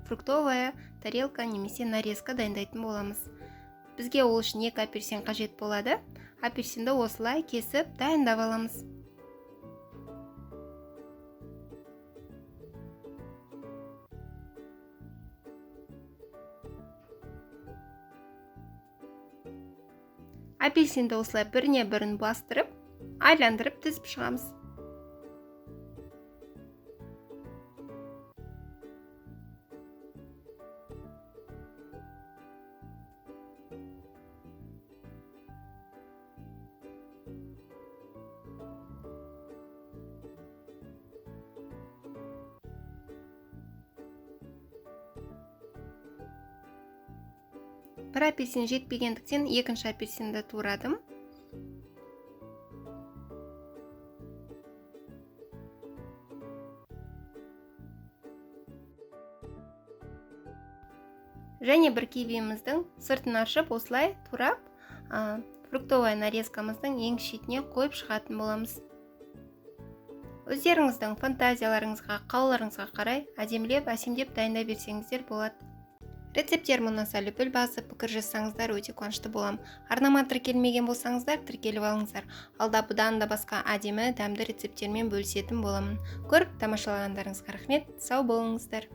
фруктовая тарелка немесе нарезка дайындайтын боламыз. Бізге ол үшін 2 апельсин қажет болады. Апельсинді осылай кесіп дайындап аламыз. Апельсинді осылай біріне бірін бастырып, айландырып тізіп шығамыз. Бір апельсин жетпегендіктен екінші апельсинді турадым. Және бір кивиіміздің сыртын ашып, осылай турап, фруктовая нарезкамыздың ең шетіне қойып шығатын боламыз. Өздеріңіздің фантазияларыңызға, қалауларыңызға қарай әдемілеп, әсемдеп дайындай берсеңіздер болады. Рецепттерім ұнаса лүпіл басып, пікір жазсаңыздар өте қуанышты болам. Арнама тіркелмеген болсаңыздар, тіркеліп алыңыздар. Алда бұдан да басқа әдемі, дәмді рецепттермен бөлісетін боламын. Көріп тамашалағандарыңызға рахмет, сау болыңыздар.